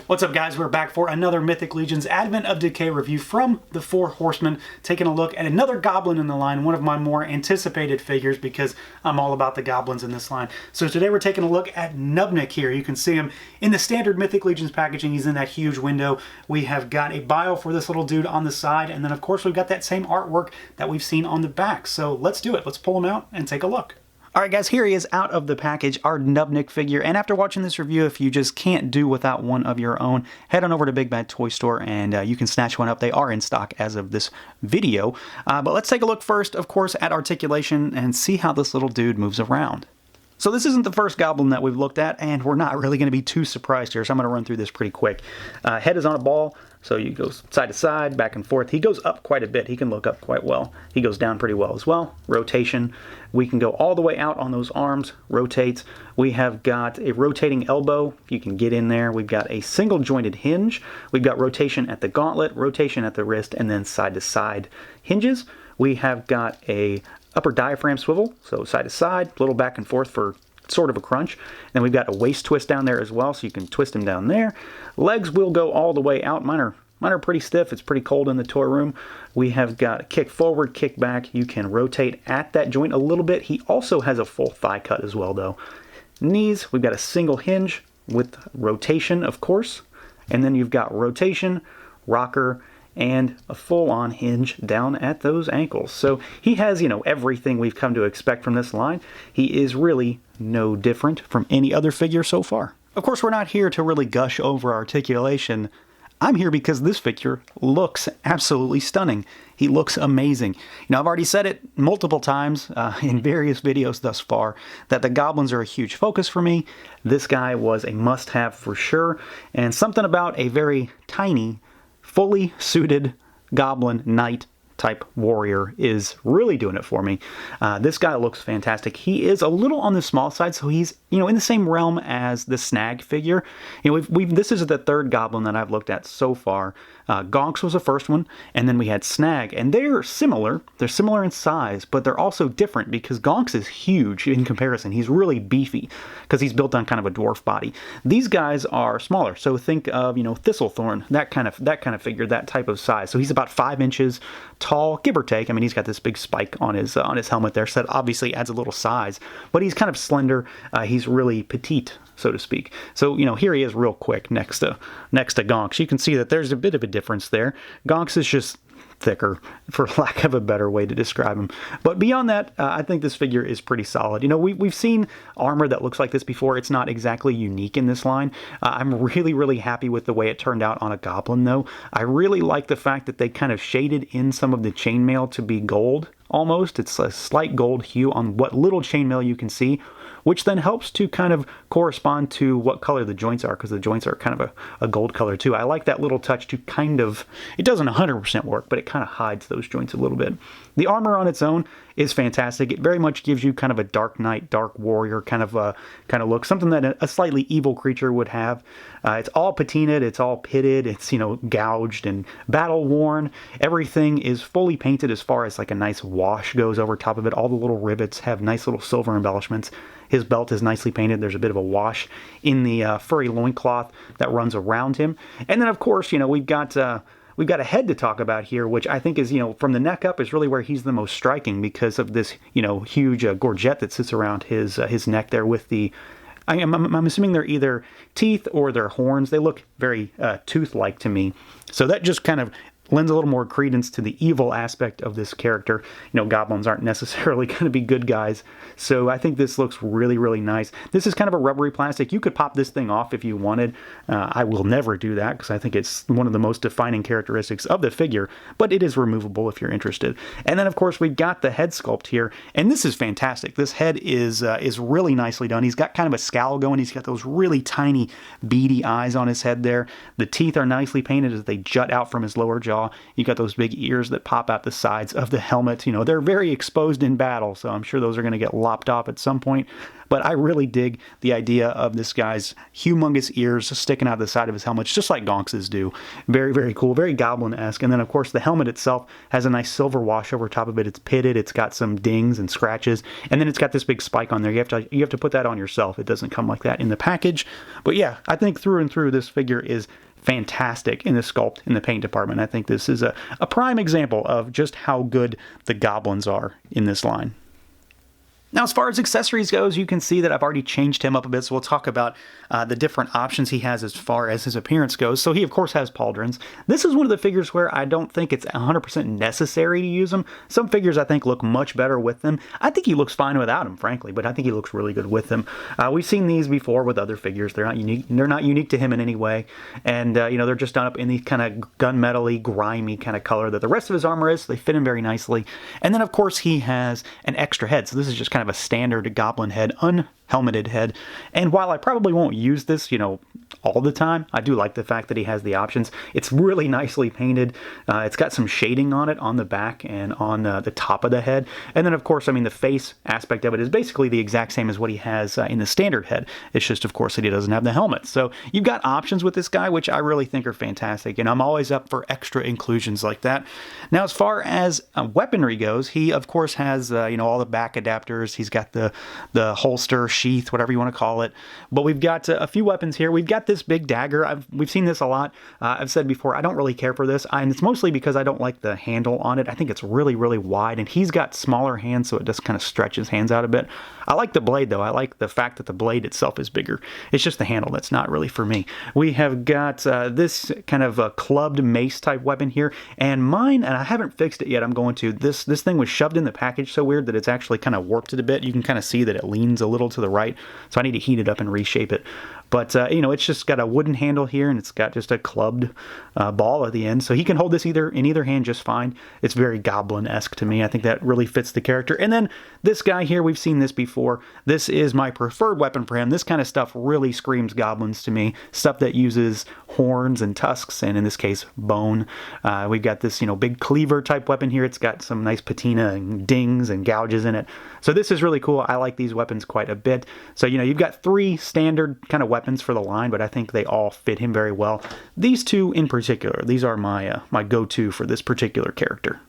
What's up, guys? We're back for another Mythic Legions Advent of Decay review from the Four Horsemen, taking a look at another goblin in the line, one of my more anticipated figures because I'm all about the goblins in this line. So today we're taking a look at Knubnik here. You can see him in the standard Mythic Legions packaging. He's in that huge window. We have got a bio for this little dude on the side, and then of course we've got that same artwork that we've seen on the back. So let's do it. Let's pull him out and take a look. Alright guys, here he is out of the package, our Knubnik figure, and after watching this review, if you just can't do without one of your own, head on over to Big Bad Toy Store and you can snatch one up. They are in stock as of this video. But let's take a look first, of course, at articulation and see how this little dude moves around. So this isn't the first goblin that we've looked at, and we're not really going to be too surprised here, so I'm going to run through this pretty quick. Head is on a ball, so you go side to side, back and forth. He goes up quite a bit. He can look up quite well. He goes down pretty well as well. Rotation. We can go all the way out on those arms. Rotates. We have got a rotating elbow. You can get in there. We've got a single jointed hinge. We've got rotation at the gauntlet, rotation at the wrist, and then side to side hinges. We have got a upper diaphragm swivel, so side to side, a little back and forth for sort of a crunch. And we've got a waist twist down there as well, so you can twist him down there. Legs will go all the way out. Mine are pretty stiff. It's pretty cold in the toy room. We have got a kick forward, kick back. You can rotate at that joint a little bit. He also has a full thigh cut as well, though. Knees, we've got a single hinge with rotation, of course. And then you've got rotation, rocker, and a full-on hinge down at those ankles. So he has, everything we've come to expect from this line. He is really no different from any other figure so far. Of course, we're not here to really gush over articulation. I'm here because this figure looks absolutely stunning. He looks amazing. I've already said it multiple times in various videos thus far that the goblins are a huge focus for me. This guy was a must-have for sure, and something about a very tiny, fully suited goblin knight type warrior is really doing it for me. This guy looks fantastic. He is a little on the small side, so he's in the same realm as the Snag figure. This is the third goblin that I've looked at so far. Gonks was the first one, and then we had Snag, and they're similar. They're similar in size, but they're also different because Gonks is huge in comparison. He's really beefy because he's built on kind of a dwarf body. These guys are smaller, so think of Thistlethorn, that kind of figure, that type of size. So he's about 5 inches tall, give or take. I mean, he's got this big spike on his helmet there, so that obviously adds a little size. But he's kind of slender. He's really petite, so to speak. So here he is real quick next to Gonks. You can see that there's a bit of a difference there. Gonks is just thicker, for lack of a better way to describe him. But beyond that, I think this figure is pretty solid. We've seen armor that looks like this before. It's not exactly unique in this line. I'm really, really happy with the way it turned out on a goblin, though. I really like the fact that they kind of shaded in some of the chainmail to be gold, almost. It's a slight gold hue on what little chainmail you can see, which then helps to kind of correspond to what color the joints are, because the joints are kind of a gold color too. I like that little touch to kind of, it doesn't 100% work, but it kind of hides those joints a little bit. The armor on its own is fantastic. It very much gives you kind of a dark knight, dark warrior kind of look, something that a slightly evil creature would have. It's all patinaed, it's all pitted, it's gouged and battle worn. Everything is fully painted as far as like a nice wash goes over top of it. All the little rivets have nice little silver embellishments. His belt is nicely painted. There's a bit of a wash in the furry loincloth that runs around him. And then, of course, we've got a head to talk about here, which I think is, from the neck up is really where he's the most striking because of this, huge gorget that sits around his neck there with the, I'm assuming they're either teeth or they're horns. They look very tooth-like to me. So that just kind of lends a little more credence to the evil aspect of this character. Goblins aren't necessarily going to be good guys, so I think this looks really, really nice. This is kind of a rubbery plastic. You could pop this thing off if you wanted. I will never do that because I think it's one of the most defining characteristics of the figure, but it is removable if you're interested. And then, of course, we've got the head sculpt here, and this is fantastic. This head is really nicely done. He's got kind of a scowl going. He's got those really tiny, beady eyes on his head there. The teeth are nicely painted as they jut out from his lower jaw. jaw. You got those big ears that pop out the sides of the helmet. You know, they're very exposed in battle, so I'm sure those are going to get lopped off at some point. But I really dig the idea of this guy's humongous ears sticking out the side of his helmet, just like Gonks's do. Very, very cool, very Goblin-esque. And then, of course, the helmet itself has a nice silver wash over top of it. It's pitted, it's got some dings and scratches, and then it's got this big spike on there. You have to put that on yourself. It doesn't come like that in the package. But yeah, I think through and through, this figure is fantastic in the sculpt, in the paint department. I think this is a prime example of just how good the Goblins are in this line. Now, as far as accessories goes, you can see that I've already changed him up a bit, so we'll talk about the different options he has as far as his appearance goes. So he, of course, has pauldrons. This is one of the figures where I don't think it's 100% necessary to use them. Some figures, I think, look much better with them. I think he looks fine without them, frankly, but I think he looks really good with them. We've seen these before with other figures. They're not unique. They're not unique to him in any way, and you know, they're just done up in the kind of gunmetal-y, grimy kind of color that the rest of his armor is. So they fit him very nicely. And then, of course, he has an extra head. So this is just kind of a standard Goblin head, unhelmeted head. And while I probably won't use this, you know, all the time, I do like the fact that he has the options. It's really nicely painted. It's got some shading on it on the back and on the top of the head. And then, of course, I mean, the face aspect of it is basically the exact same as what he has in the standard head. It's just, of course, that he doesn't have the helmet. So you've got options with this guy, which I really think are fantastic. And I'm always up for extra inclusions like that. Now, as far as weaponry goes, he, of course, has, you know, all the back adapters. He's got the holster, sheath, whatever you want to call it. But we've got a few weapons here. We've got this big dagger. We've seen this a lot. I've said before, I don't really care for this, and it's mostly because I don't like the handle on it. I think it's really, really wide, and he's got smaller hands, so it just kind of stretches hands out a bit. I like the blade, though. I like the fact that the blade itself is bigger. It's just the handle that's not really for me. We have got this kind of a clubbed mace type weapon here, and mine, and I haven't fixed it yet, I'm going to. This thing was shoved in the package so weird that it's actually kind of warped it a bit. You can kind of see that it leans a little to the right, so I need to heat it up and reshape it. But, you know, it's just got a wooden handle here, and it's got just a clubbed ball at the end. So he can hold this in either hand just fine. It's very Goblin-esque to me. I think that really fits the character. And then this guy here, we've seen this before. This is my preferred weapon for him. This kind of stuff really screams Goblins to me. Stuff that uses horns and tusks, and in this case, bone. We've got this, you know, big cleaver type weapon here. It's got some nice patina and dings and gouges in it. So this is really cool. I like these weapons quite a bit. So, you know, you've got 3 standard kind of weapons for the line, but I think they all fit him very well. These 2 in particular, these are my my go-to for this particular character.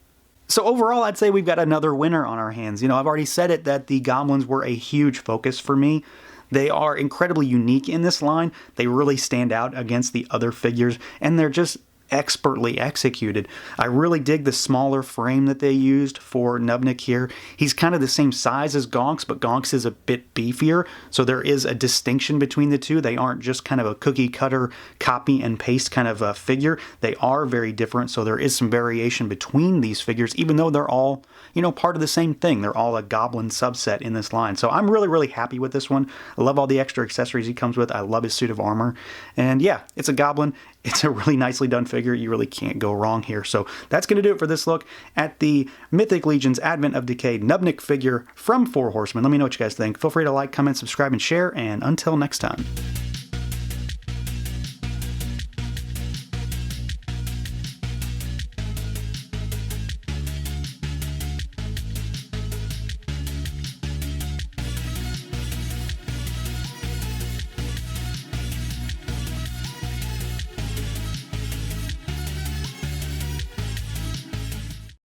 So overall, I'd say we've got another winner on our hands. You know, I've already said it that the Goblins were a huge focus for me. They are incredibly unique in this line. They really stand out against the other figures, and they're just expertly executed. I really dig the smaller frame that they used for Knubnik here. He's kind of the same size as Gonks, but Gonks is a bit beefier, so there is a distinction between the two. They aren't just kind of a cookie cutter copy and paste kind of a figure. They are very different, so there is some variation between these figures, even though they're all, you know, part of the same thing. They're all a Goblin subset in this line. So I'm really, really happy with this one. I love all the extra accessories he comes with. I love his suit of armor. And yeah, it's a Goblin. It's a really nicely done figure. You really can't go wrong here. So that's going to do it for this look at the Mythic Legion's Advent of Decay Knubnik figure from 4 Horsemen. Let me know what you guys think. Feel free to like, comment, subscribe, and share. And until next time.